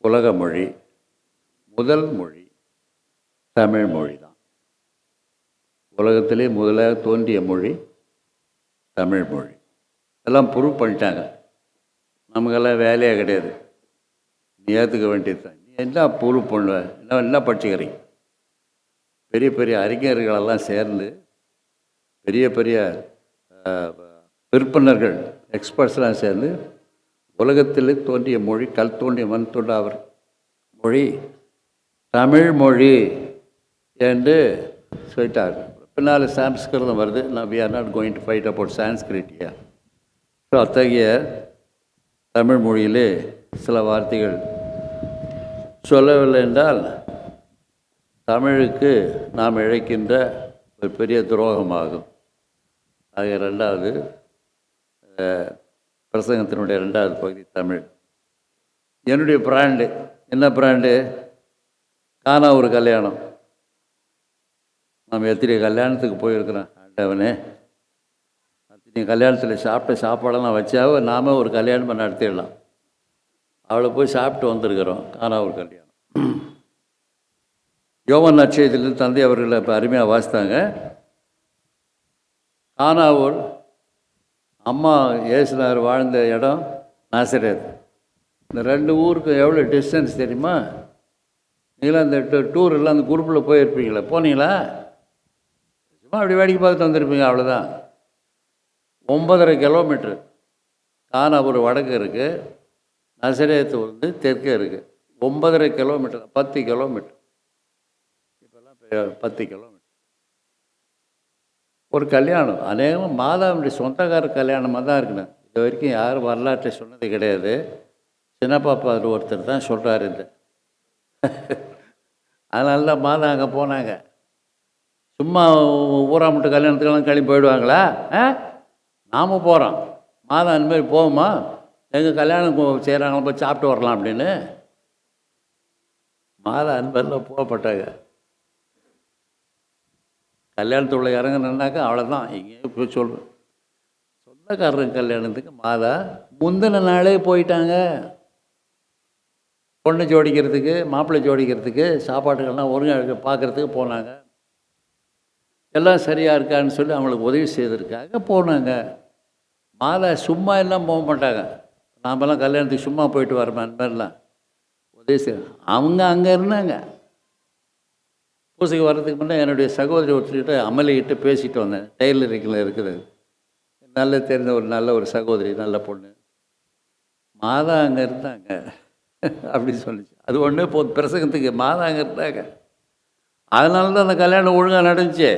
உலக மொழி, முதல் மொழி தமிழ் மொழி தான். உலகத்திலே முதலாக தோன்றிய மொழி தமிழ் மொழி. எல்லாம் ப்ரூவ் பண்ணிட்டாங்க. நமக்கெல்லாம் வேலையே கிடையாது. நீ ஏற்றுக்க வேண்டியது தான். நீ என்ன ப்ரூவ் பண்ணுவ? என்ன படிச்சுக்கிறீங்க? பெரிய பெரிய அறிஞர்களெல்லாம் சேர்ந்து பெரிய பெரிய விற்பனர்கள் எக்ஸ்பர்ட்ஸ்லாம் சேர்ந்து உலகத்தில் தோன்றிய மொழி, கல் தோன்றிய மண் தோன்ற அவர் மொழி தமிழ் மொழி என்று சொல்லிட்டார். பின்னால் சான்ஸ்கிருதம் வருது. நான் we are not going to fight about சான்ஸ்கிரிட்டியா. ஸோ அத்தகைய தமிழ் மொழியிலே சில வார்த்தைகள் சொல்லவில்லை என்றால் தமிழுக்கு நாம் இழைக்கின்ற ஒரு பெரிய துரோகமாகும். ஆக ரெண்டாவது பிரசங்கத்தினுடைய ரெண்டாவது பகுதி தமிழ். என்னுடைய பிராண்டு என்ன பிராண்டு? காணா ஒரு கல்யாணம். நாம் எத்தனை கல்யாணத்துக்கு போயிருக்கிறோம். ஆண்டவனே, அத்தனை கல்யாணத்தில் சாப்பிட்ட சாப்பாடெல்லாம் வச்சாவோ நாம் ஒரு கல்யாணம் நடத்திடலாம். அவளை போய் சாப்பிட்டு வந்திருக்கிறோம். காணா ஒரு கல்யாணம். யோவான் நற்செய்தியிலிருந்து தந்தை அவர்கள் இப்போ அருமையாக வாசித்தாங்க. கானாவூர் அம்மா இயேசுநாதர் வாழ்ந்த இடம் நாசரேத். இந்த ரெண்டு ஊருக்கு எவ்வளோ டிஸ்டன்ஸ் தெரியுமா? நீங்களாம் இந்த டூர் எல்லாம் அந்த குரூப்பில் போயிருப்பீங்களா? போனீங்களா? சும்மா அப்படி வேடிக்கை பார்த்துட்டு வந்திருப்பீங்க, அவ்வளோதான். 9.5 கிலோமீட்ரு. கானாவூர் வடக்கு இருக்குது, நசரேத்து வந்து தெற்கே இருக்குது. 9.5 கிலோமீட்டர், 10 கிலோமீட்டர். இப்போல்லாம் 10 கிலோமீட்டர். ஒரு கல்யாணம் அநேகமாக மாதாவுடைய சொந்தக்கார கல்யாணமாக தான் இருக்கணும். இது வரைக்கும் யாரும் வரலாற்றை சொன்னது கிடையாது. சின்னப்பாப்பா ஒருத்தர் தான் சொல்கிறார் இது. அதனால தான் மாதா அங்கே போனாங்க. சும்மா ஊரா மட்டும் கல்யாணத்துக்கெல்லாம் கிளம்பி போயிடுவாங்களா? நாம் போகிறோம். மாதா அந்தமாரி போகுமா? எங்கள் கல்யாணம் செய்கிறாங்களா, போய் சாப்பிட்டு வரலாம் அப்படின்னு மாதா அன்பரில் போகப்பட்டாங்க. கல்யாணத்துள்ள இறங்கினாக்கா அவ்வளோதான். இங்கே போய் சொல்கிறேன், சொந்தக்காரங்க கல்யாணத்துக்கு மாதா முந்தின நாளே போயிட்டாங்க. பொண்ணு ஜோடிக்கிறதுக்கு, மாப்பிள்ளை ஜோடிக்கிறதுக்கு, சாப்பாட்டுக்கெல்லாம் ஒருங்க பார்க்குறதுக்கு போனாங்க. எல்லாம் சரியாக இருக்கான்னு சொல்லி அவங்களுக்கு உதவி செய்வதற்காக போனாங்க. மாதா சும்மா எல்லாம் போக மாட்டாங்க. நாமெல்லாம் கல்யாணத்துக்கு சும்மா போயிட்டு வரோமே, அந்த மாதிரிலாம் உதவி செய்ய. அவங்க அங்கே இருந்தாங்க. பூசைக்கு வர்றதுக்கு முன்னே என்னுடைய சகோதரி ஒருத்தர்கிட்ட அமளிக்கிட்ட பேசிட்டு வந்தேன். டெய்லரிங்கில் இருக்குது, நல்ல தெரிந்த ஒரு நல்ல ஒரு சகோதரி, நல்ல பொண்ணு. மாதா அங்கே இருந்தாங்க அப்படின்னு சொல்லிச்சு. அது ஒன்று பிரசங்கத்துக்கு மாதா அங்கே இருந்தாங்க. அதனால தான் அந்த கல்யாணம் ஒழுங்காக நடந்துச்சு.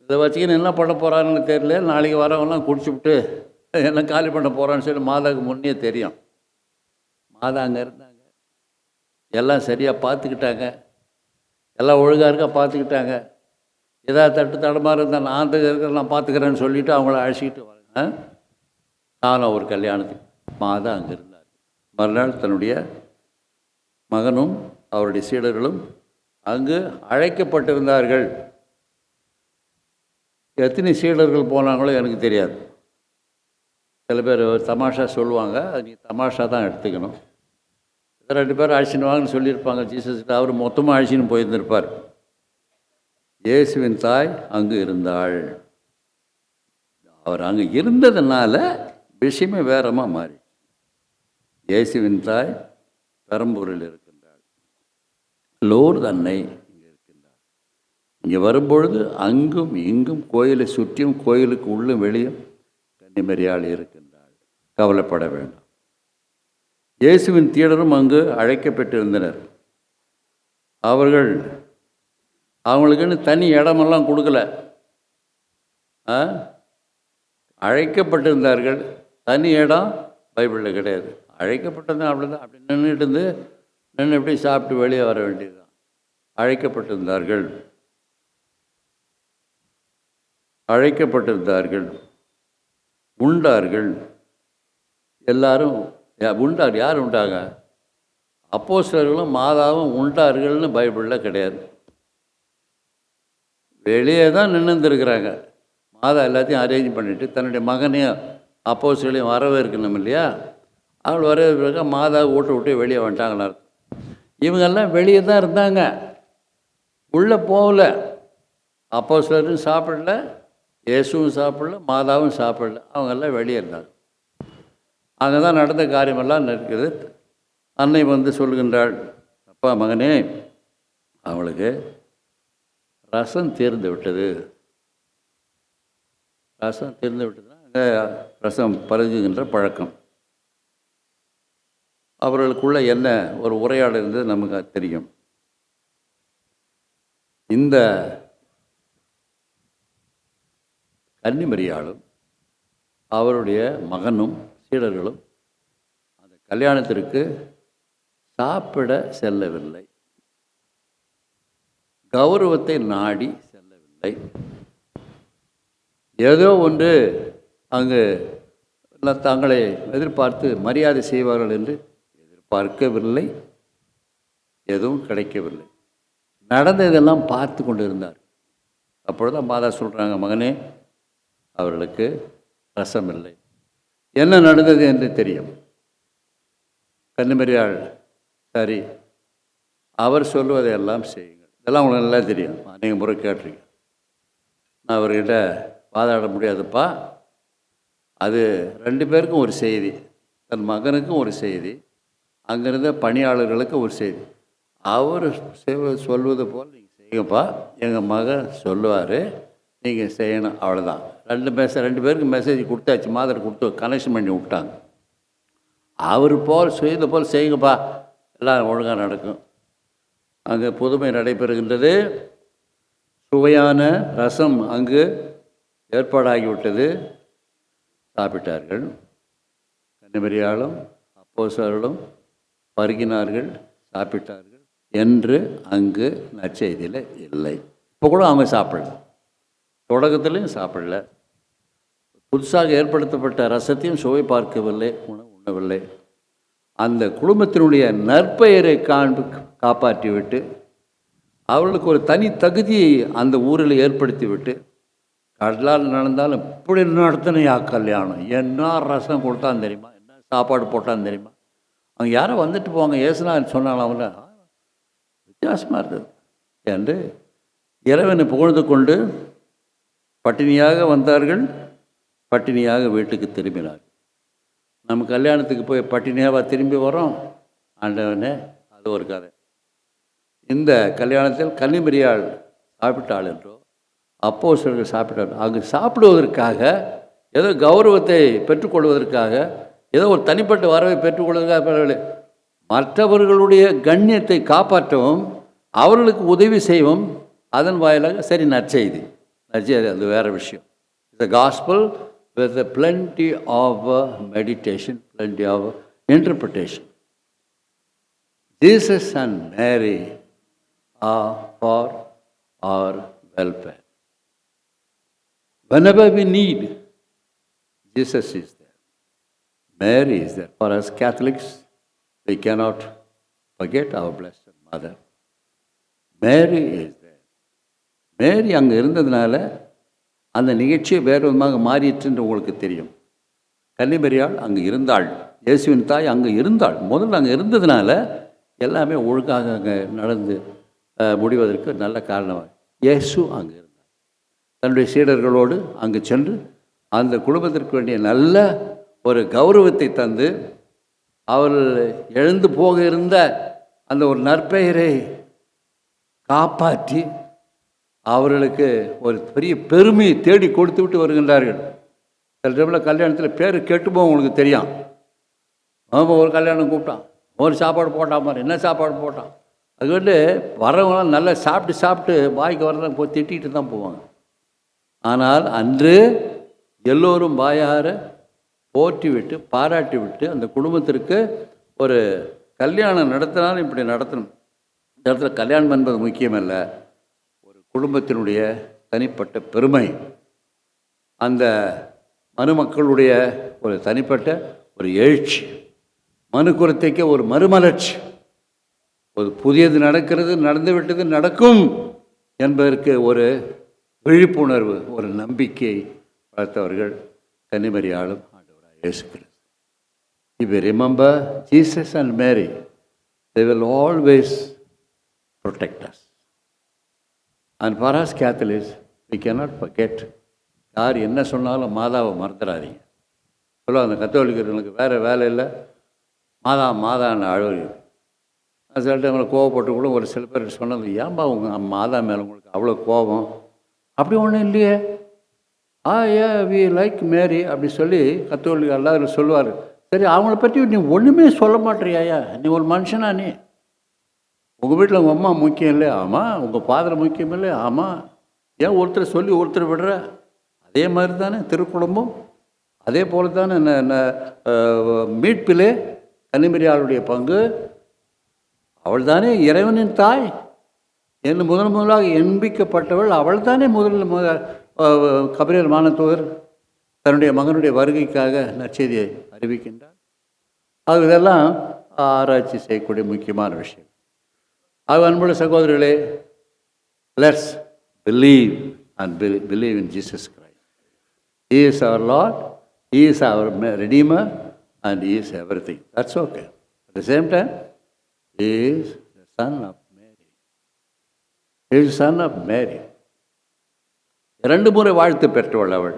இதை வச்சுக்கின்னு என்ன பண்ண போகிறான்னு தெரியல. நாளைக்கு வரவங்களாம் குடிச்சுவிட்டு என்ன காலி பண்ண போகிறான்னு சொல்லி மாதாவுக்கு முன்னே தெரியும். மாதா அங்கே இருந்தாங்க. எல்லாம் சரியாக பார்த்துக்கிட்டாங்க. எல்லாம் ஒழுங்காக இருக்கா பார்த்துக்கிட்டாங்க. ஏதாவது தட்டு தடமாறு இருந்தால் நான் இருக்கிற நான் பார்த்துக்கிறேன்னு சொல்லிவிட்டு அவங்கள அழைச்சிக்கிட்டு வரேங்க. நானும் ஒரு கல்யாணத்துக்கு மாதா அங்கே இருந்தார். மறுநாள் தன்னுடைய மகனும் அவருடைய சீடர்களும் அங்கு அழைக்கப்பட்டிருந்தார்கள். எத்தனை சீடர்கள் போனாங்களோ எனக்கு தெரியாது. சில பேர் தமாஷா சொல்லுவாங்க, அது நீ தமாஷா தான் எடுத்துக்கணும். 2 பேர் அழைச்சின்னு வாங்கன்னு சொல்லியிருப்பாங்க ஜீசஸ்கிட்ட. அவர் மொத்தமாக அழைச்சின்னு போயிருந்திருப்பார். இயேசுவின் தாய் அங்கு இருந்தாள். அவர் அங்கே இருந்ததுனால விஷயமே வேறமாக மாறி. இயேசுவின் தாய் பெரம்பூரில் இருக்கின்றாள். லோர்து அன்னை இங்கே இருக்கின்றாள். இங்கே வரும்பொழுது அங்கும் இங்கும் கோயிலை சுற்றியும் கோயிலுக்கு உள்ளும் வெளியும் கன்னிமரியாள் இருக்கின்றாள். கவலைப்பட வேண்டாம். இயேசுவின் தீடரும் அங்கு அழைக்கப்பட்டிருந்தனர். அவங்களுக்குன்னு தனி இடமெல்லாம் கொடுக்கல. அழைக்கப்பட்டிருந்தார்கள். தனி இடம் பைபிளில் கிடையாது. அழைக்கப்பட்டிருந்தா அப்படிதான். அப்படி நின்றுட்டு இருந்து நின்று எப்படி சாப்பிட்டு வெளியே வர வேண்டியதுதான். அழைக்கப்பட்டிருந்தார்கள். உண்டார்கள். எல்லாரும் உண்டார். யார் உண்டாங்க? அப்போஸ்தலர்களும் மாதாவும் உண்டார்கள்னு பைபிளில் கிடையாது. வெளியே தான் நின்றுருந்துருக்குறாங்க. மாதா எல்லாத்தையும் அரேஞ்ச் பண்ணிவிட்டு தன்னுடைய மகனையும் அப்போஸ்தலரையும் வரவேற்கணும் இல்லையா? அவள் வர பிறகு மாதா வீட்டை விட்டு வெளியே வந்துட்டாங்கன்னு அர்த்தம். இவங்கெல்லாம் வெளியே தான் இருந்தாங்க, உள்ளே போகல. அப்போஸ்தலரும் சாப்பிடல, இயேசுவும் சாப்பிடல, மாதாவும் சாப்பிடல. அவங்கெல்லாம் வெளியே இருந்தாங்க. அங்கே தான் நடந்த காரியமெல்லாம் இருக்குது. அன்னை வந்து சொல்கின்றாள், அப்பா மகனே, அவளுக்கு ரசம் தீர்ந்து விட்டது. ரசம் தீர்ந்து விட்டதுன்னா அங்கே ரசம் பருகுகின்ற பழக்கம். அவர்களுக்குள்ள என்ன ஒரு உரையாடல் இருந்தது நமக்கு தெரியும். இந்த கன்னிமரியாளும் அவருடைய மகனும் சீடர்களும் அந்த கல்யாணத்திற்கு சாப்பிட செல்லவில்லை, கௌரவத்தை நாடி செல்லவில்லை. ஏதோ ஒன்று அங்கு தங்களை எதிர்பார்த்து மரியாதை செய்வார்கள் என்று எதிர்பார்க்கவில்லை, எதுவும் கிடைக்கவில்லை. நடந்ததெல்லாம் பார்த்து கொண்டு இருந்தார். அப்பொழுது மாதா சொல்கிறாங்க, மகனே, அவர்களுக்கு ரசம் இல்லை. என்ன நடந்தது என்று தெரியும். கன்னிமரியாள், சரி, அவர் சொல்வதையெல்லாம் செய்யுங்கள். இதெல்லாம் உங்களுக்கு நல்லா தெரியும், நீங்கள் முறை கேட்டிருக்கீங்க. நான் அவர்கிட்ட வாதாட முடியாதுப்பா. அது 2 பேருக்கும் ஒரு செய்தி, தன் மகனுக்கும் ஒரு செய்தி, அங்கிருந்த பணியாளர்களுக்கு ஒரு செய்தி. அவர் சொல்வது போல் நீங்கள் செய்யுங்கப்பா, எங்கள் மகன் சொல்லுவார், நீங்கள் செய்யணும், அவ்வளோதான். 2 பேருக்கு மெசேஜ் கொடுத்தாச்சு, மாதிரி கொடுத்து கனெக்ஷன் பண்ணி விட்டாங்க. அவர் போல் செய்த போல் செய்யுங்கப்பா, எல்லாம் ஒழுங்காக நடக்கும். அங்கே புதுமை நடைபெறுகின்றது. சுவையான ரசம் அங்கு ஏற்பாடாகிவிட்டது. சாப்பிட்டார்கள். கன்னிமரியாளும் அப்போஸ்தலர்களும் பருகினார்கள், சாப்பிட்டார்கள் என்று அங்கு நற்செய்தியில் இல்லை. இப்போ கூட அவங்க சாப்பிடல, தொடக்கத்திலையும் சாப்பிடல. புதுசாக ஏற்படுத்தப்பட்ட ரசத்தையும் சுவை பார்க்கவில்லை, உண்ணவில்லை. அந்த குடும்பத்தினுடைய நற்பெயரை காப்பாற்றிவிட்டு, அவர்களுக்கு ஒரு தனி தகுதியை அந்த ஊரில் ஏற்படுத்திவிட்டு, கடலால் நடந்தாலும் இப்படி நடத்தினா கல்யாணம், என்ன ரசம் கொடுத்தான்னு தெரியுமா, என்ன சாப்பாடு போட்டான்னு தெரியுமா. அவங்க யாரோ வந்துட்டு போவாங்க, ஏசுனா சொன்னாலும் அவங்க வித்தியாசமாக இருந்தது என்று இறைவனை புகழ்ந்து கொண்டு பட்டினியாக வந்தார்கள், பட்டினியாக வீட்டுக்கு திரும்பினார்கள். நம்ம கல்யாணத்துக்கு போய் பட்டினியாக திரும்பி வரோம் ஆண்டவனே, அது ஒரு கதை. இந்த கல்யாணத்தில் கன்னிமரியாள் சாப்பிட்டாள் என்றோ அப்போஸ்தலர்கள் சாப்பிட்டாள். அங்கு சாப்பிடுவதற்காக, ஏதோ கௌரவத்தை பெற்றுக்கொள்வதற்காக, ஏதோ ஒரு தனிப்பட்ட வரவை பெற்றுக்கொள்வதற்காக, மற்றவர்களுடைய கண்ணியத்தை காப்பாற்றவும் அவர்களுக்கு உதவி செய்வோம். அதன் வாயிலாக சரி நற்செய்தி, அது வேறு விஷயம். The gospel with a plenty of meditation, plenty of interpretation. Jesus and Mary are for our welfare. Whenever we need, Jesus is there. Mary is there. For us Catholics, we cannot forget our Blessed Mother. Mary is there. Mary அங்கே இருந்ததுனால அந்த நிகழ்ச்சியை வேறு விதமாக மாறிட்டுன்னு உங்களுக்கு தெரியும். கன்னிமரியாள் அங்கே இருந்தாள், இயேசுவின் தாய் அங்கே இருந்தாள். முதல்ல அங்கே இருந்ததுனால எல்லாமே ஒழுங்காக அங்கே நடந்து முடிவதற்கு நல்ல காரணமாக இயேசு அங்கே இருந்தார். தன்னுடைய சீடர்களோடு அங்கு சென்று அந்த குடும்பத்திற்கு வேண்டிய நல்ல ஒரு கௌரவத்தை தந்து, அவர்கள் எழுந்து போக இருந்த அந்த ஒரு நற்பெயரை காப்பாற்றி அவர்களுக்கு ஒரு பெரிய பெருமையை தேடி கொடுத்து விட்டு வருகின்றார்கள். சில டைமில் கல்யாணத்தில் பேர் கெட்டுப்போம், உங்களுக்கு தெரியும். ஆமாம், ஒரு கல்யாணம் கூப்பிட்டான், ஒரு சாப்பாடு போட்டான், மாதிரி என்ன சாப்பாடு போட்டான். அது வந்து வரவங்களாம் நல்லா சாப்பிட்டு வாய்க்கு வரதான் போய் திட்டிகிட்டு தான் போவாங்க. ஆனால் அன்று எல்லோரும் வாயார போற்றி விட்டு பாராட்டி விட்டு அந்த குடும்பத்திற்கு ஒரு கல்யாணம் நடத்தினாலும் இப்படி நடத்தணும். இந்த இடத்துல கல்யாணம் என்பது முக்கியமல்ல, ஒரு குடும்பத்தினுடைய தனிப்பட்ட பெருமை, அந்த மனுமக்களுடைய ஒரு தனிப்பட்ட ஒரு எழுச்சி, மனுக்குலத்தைக்கு ஒரு மறுமலர்ச்சி, ஒரு புதியது நடக்கிறது, நடந்துவிட்டது, நடக்கும் என்பதற்கு ஒரு விழிப்புணர்வு, ஒரு நம்பிக்கை வளர்த்தவர்கள் கன்னிமரியாளும் ஆண்டவராக இயேசு கிறிஸ்து. If we remember Jesus and Mary, they will always protect us. And for us Catholics, we cannot forget. யார் என்ன சொன்னாலும் மாதாவை மறந்துடாதீங்க. சொல்லுவாங்க அந்த கத்தோலிக்கர்களுக்கு வேறு வேலை இல்லை, மாதான்னு அழுகு. சில டைமில் கோவப்பட்டு கூட ஒரு சில பேர் சொன்னது, ஏன்பா உங்கள் மாதா மேலே உங்களுக்கு அவ்வளோ கோபம்? அப்படி ஒன்றும் இல்லையே. வி லைக் மேரி அப்படி சொல்லி கத்தோலிக்க எல்லாரும் சொல்லுவார். சரி, அவங்கள பற்றி நீ ஒன்றுமே சொல்ல மாட்டேறியாயா? நீ ஒரு மனுஷனா? நீ உங்கள் வீட்டில் உங்கள் அம்மா முக்கியம் இல்லை? ஆமாம். உங்கள் ஃபாதர் முக்கியம் இல்லை? ஆமாம். ஏன் ஒருத்தர் சொல்லி ஒருத்தர் விடுற? அதே மாதிரி தானே திருக்குடும்பம். அதே போல தானே மீட்பிலே கன்னிமரியாளுடைய பங்கு. அவள் தானே இறைவனின் தாய் என்று முதலாக எண்பிக்கப்பட்டவள். அவள் தானே கபிரியேல் வானதூதர் தன்னுடைய மகனுடைய வருகைக்காக நற்செய்தியை அறிவிக்கின்றார். அது இதெல்லாம் ஆராய்ச்சி செய்யக்கூடிய முக்கியமான விஷயம். அது அன்புள்ள சகோதரர்களே, let's believe and believe in Jesus Christ. He is our Lord, He is our Redeemer, and He is everything. That's okay. At the same time, He is the Son of Mary. He is the Son of Mary. 2 முறை வாழ்த்து பெற்றவள் அவள்.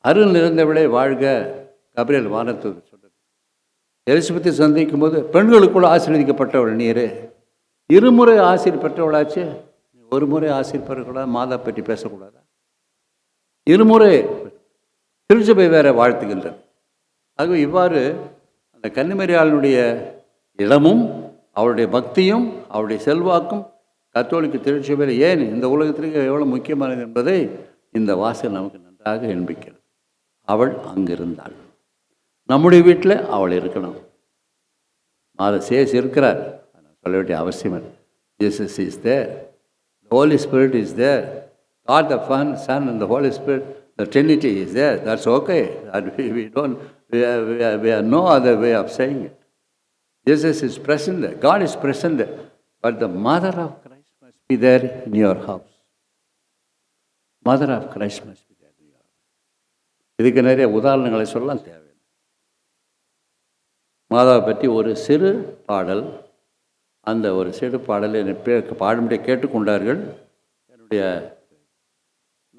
அருள் நிறைந்தவளே வாழ்க, Gabriel வானதூதர் சொன்னது. எலிசபெத்தை சந்திக்கும் போது பெண்களுக்குள்ள ஆசீர்வதிக்கப்பட்டவள் நீரே. 2 முறை ஆசீர் பெற்றவளாச்சு. ஒரு முறை ஆசீர் பெறக்கூடாது? மாதா பற்றி பேசக்கூடாதா? 2 முறை திருச்சபை வேற வாழ்த்துகின்றது. ஆகவே இவ்வாறு அந்த கன்னிமரியாளுடைய இடமும் அவளுடைய பக்தியும் அவளுடைய செல்வாக்கும் கத்தோலிக்க திருச்சபையில் ஏன் இந்த உலகத்திற்கு எவ்வளோ முக்கியமானது என்பதை இந்த வாசல் நமக்கு நன்றாக எண்பிக்கிறது. அவள் அங்கிருந்தாள். நம்முடைய வீட்டில் அவள் இருக்கணும். சேஸ் இருக்கிறார், சொல்ல வேண்டிய அவசியம் இல்லை. Jesus is there, the Holy Spirit is there, God the Son and the Holy Spirit, the Trinity is there. That's okay. And we have no other way of saying it. Jesus is present there. God is present there. But the Mother of Christ must be there in your house. Mother of Christ must be there in your house. இதுக்கு நிறைய உதாரணங்களை சொல்லலாம் தேவையில்லை. மாதாவை பற்றி ஒரு சிறு பாடல், அந்த ஒரு சிறு பாடலை பாடும்படியே கேட்டுக்கொண்டார்கள். என்னுடைய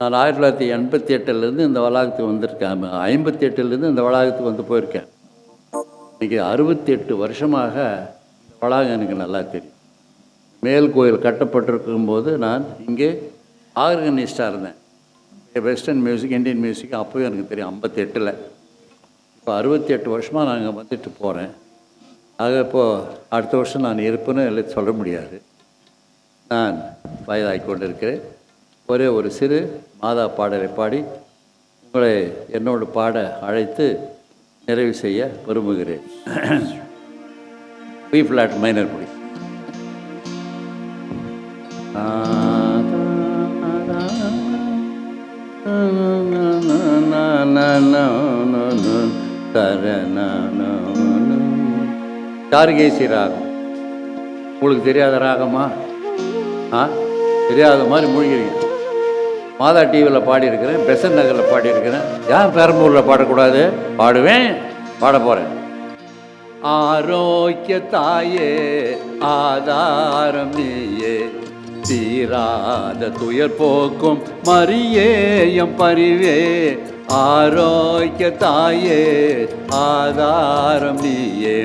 நான் 1988 இந்த வளாகத்துக்கு வந்திருக்கேன். 58 இந்த வளாகத்துக்கு வந்து போயிருக்கேன். இன்றைக்கி 68 வருஷமாக இந்த வளாகம் எனக்கு நல்லா தெரியும். மேல் கோயில் கட்டப்பட்டிருக்கும்போது நான் இங்கே ஆர்கனிஸ்டாக இருந்தேன். வெஸ்டர்ன் மியூசிக், இந்தியன் மியூசிக் அப்போவே எனக்கு தெரியும். 58. இப்போ 68 வருஷமாக நான் இங்கே வந்துட்டு போகிறேன். ஆக இப்போது அடுத்த வருஷம் நான் இருப்பேன்னு எல்லாம் சொல்ல முடியாது. நான் வயதாகி கொண்டு இருக்கிறேன். ஒரே ஒரு சிறு மாதா பாடலை பாடி உங்களை என்னோடு பாட அழைத்து நிறைவு செய்ய விரும்புகிறேன். பி ஃப்ளாட் மைனர் புடி. சாருகேசி ராகம் உங்களுக்கு தெரியாத ராகமா? தெரியாத மாதிரி மூழ்கிறீங்க. மாதா டிவியில் பாடியிருக்கிறேன், பெசன் நகரில் பாடியிருக்கிறேன். ஏன் பெரம்பூரில் பாடக்கூடாது? பாடுவேன், பாட போகிறேன். ஆரோக்கிய தாயே ஆதாரம் நீயே, தீராத துயர் போக்கும் மரியேயம் பரிவே. ஆரோக்கிய தாயே ஆதாரம் நீயே,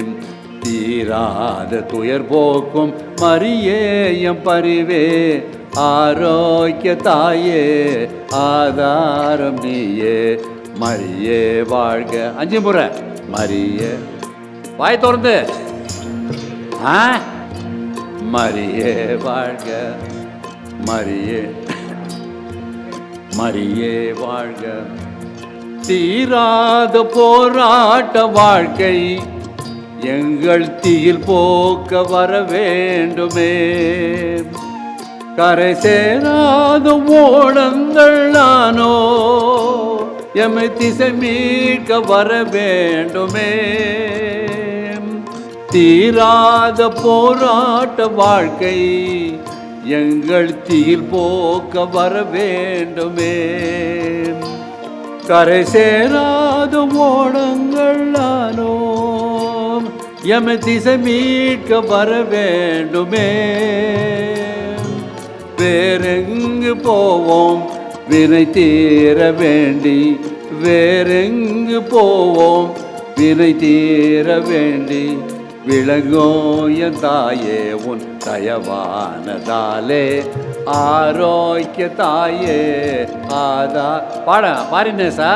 தீராத துயர் போக்கும் மரியேயம் பரிவே. ஆரோக்கிய தாயே ஆதாரம் நீயே, மரியே வாழ்க. 5 முறை மரியே, வாய் திறந்து. மரியே வாழ்க, மரியே மரியே வாழ்க. தீராத போராட்ட வாழ்க்கை எங்கள் தீயில் போக்க வர வேண்டுமே. கரை சேராத ஓடங்கள் நானோ எம்மை திசை மீட்க வர வேண்டுமே. தீராத போராட்ட வாழ்க்கை எங்கள் தீயில் போக்க வர வேண்டுமே. கரை சேராத ஓடங்கள் நானோ எமை திசை மீட்க வர வேண்டுமே. வேறெங்கு போவோம் வினை தீர வேண்டி, வேறெங்கு போவோம் வினை தீர வேண்டி. விளங்கோய தாயே உன் தயவானதாலே, ஆரோக்கிய தாயே ஆதா பாடினேசா.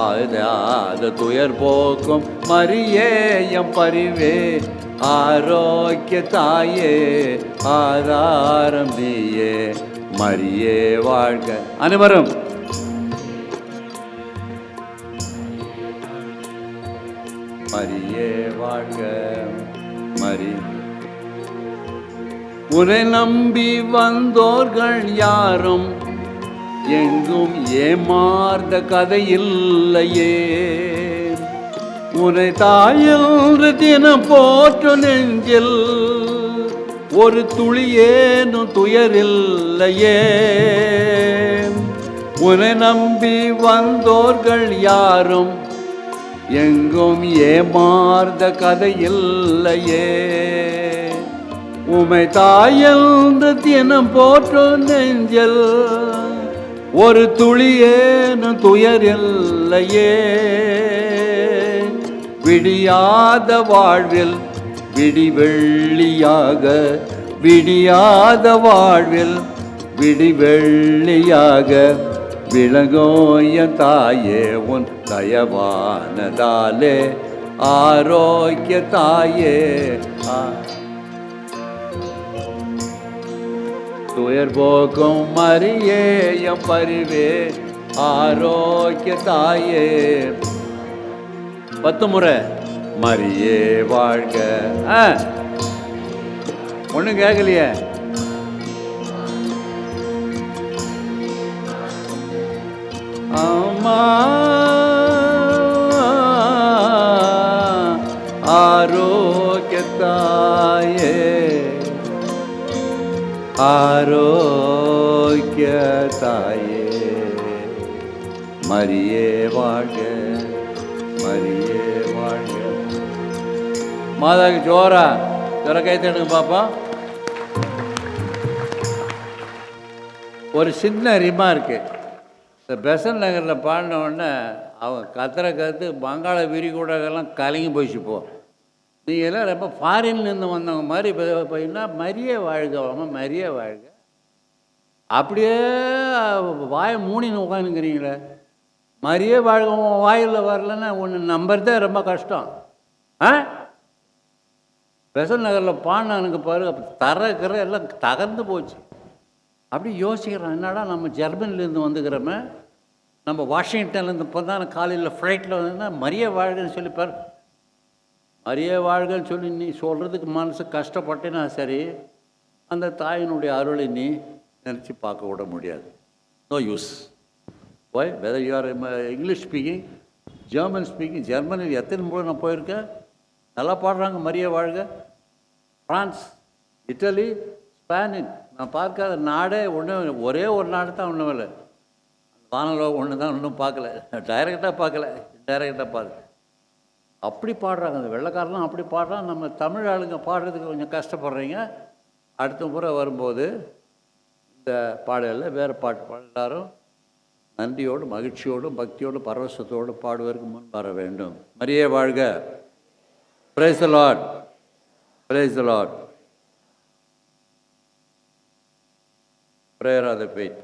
ஆதாத துயர் போக்கும் மரியேயம் பரிவே, ஆரோக்கிய தாயே ஆதாரம் நீயே, மரியே வாழ்க. அனைவரும் மரியே வாழ்க. மரி உன்னை நம்பி வந்தோர்கள் யாரும் எங்கும் ஏமாறுத கதையில்லையே. உன்னை தாயென்று தினம் போற்று நெஞ்சில் ஒரு துளியேனும் துயரில்லையே. உன்னை நம்பி வந்தோர்கள் யாரும் எங்கும் ஏமாறுத கதையில்லையே. உமை தாயென்று தினம் போற்று நெஞ்சில் ஒரு துளியேனும் துயரில்லையே. விடியாத வாழ்வில் விடிவெள்ளியாக, விடியாத வாழ்வில் விடிவெள்ளியாக. விளங்கோய தாயே உன் தயவானதாலே, ஆரோக்கிய தாயே துயர் போக்கும் மரியேயம் பரிவே, ஆரோக்கிய தாயே. 10 முறை மரியே வாழ்க. ஒன்றும் கேட்கலையே. அம்மா ஆரோக்கிய தாயே, ஆரோக்கிய தாயே மரியே வாழ்க, மரியே வாழ்க. மாதாக்கு ஜோரா கை தட்டுங்க பாப்பா. ஒரு சின்ன ரிமார்க்கு, இந்த பெசன் நகரில் பாடின உடனே அவன் கத்துற வங்காள விரிகுடாக்கெல்லாம் கலங்கி போயிடுச்சு. நீங்கள் எல்லாம் ரொம்ப ஃபாரின்லேருந்து வந்தவங்க மாதிரி இப்போ என்ன மரியே வாழ்க, அவன் மரியே வாழ்க. அப்படியே வாயை மூணின்னு உட்காந்துக்கிறீங்களே. மரியே வாழ்க வாயில் வரலன்னா ஒன்று நம்புறதே ரொம்ப கஷ்டம். பெசன் நகரில் பாடினானுக்கு பாரு, அப்போ தரக்கிற எல்லாம் தகர்ந்து போச்சு. அப்படி யோசிக்கிறோம், என்னடா நம்ம ஜெர்மனிலேருந்து வந்துக்கிறோமே, நம்ம வாஷிங்டன்லேருந்து இப்போ தான் காலையில் ஃப்ளைட்டில் வந்ததுன்னா மரியே வாழ்கன்னு சொல்லிப்பார். மரியே வாழ்கன்னு சொல்லி நீ சொல்கிறதுக்கு மனசு கஷ்டப்பட்டேன்னா சரி, அந்த தாயினுடைய அருளை நீ நினச்சி பார்க்க விட முடியாது. No use. Why whether you are English speaking, German speaking. ஜெர்மனியில் எத்தனை முறை நான் போயிருக்கேன், நல்லா பாடுறாங்க மரியே வாழ்க. ஃப்ரான்ஸ், இட்டலி, ஸ்பானின், நான் பார்க்காத நாடே ஒன்றும், ஒரே ஒரு நாடு தான் ஒன்றும் இல்லை. வானலோகம் ஒன்று தான் ஒன்றும் பார்க்கல, டைரெக்டாக பார்க்கல, டைரெக்டாக பார்க்கல. அப்படி பாடுறாங்க அந்த வெள்ளைக்காரெலாம், அப்படி பாடுறான். நம்ம தமிழ் ஆளுங்க பாடுறதுக்கு கொஞ்சம் கஷ்டப்படுறீங்க. அடுத்த முறை வரும்போது இந்த பாடலில் வேறு பாட்டு பாட எல்லாரும் நன்றியோடு மகிழ்ச்சியோடும் பக்தியோடு பரவசத்தோடு பாடுவதற்கு முன் வர வேண்டும். மரியே வாழ்க. Praise the Lord, praise the Lord. Prayer of the faith.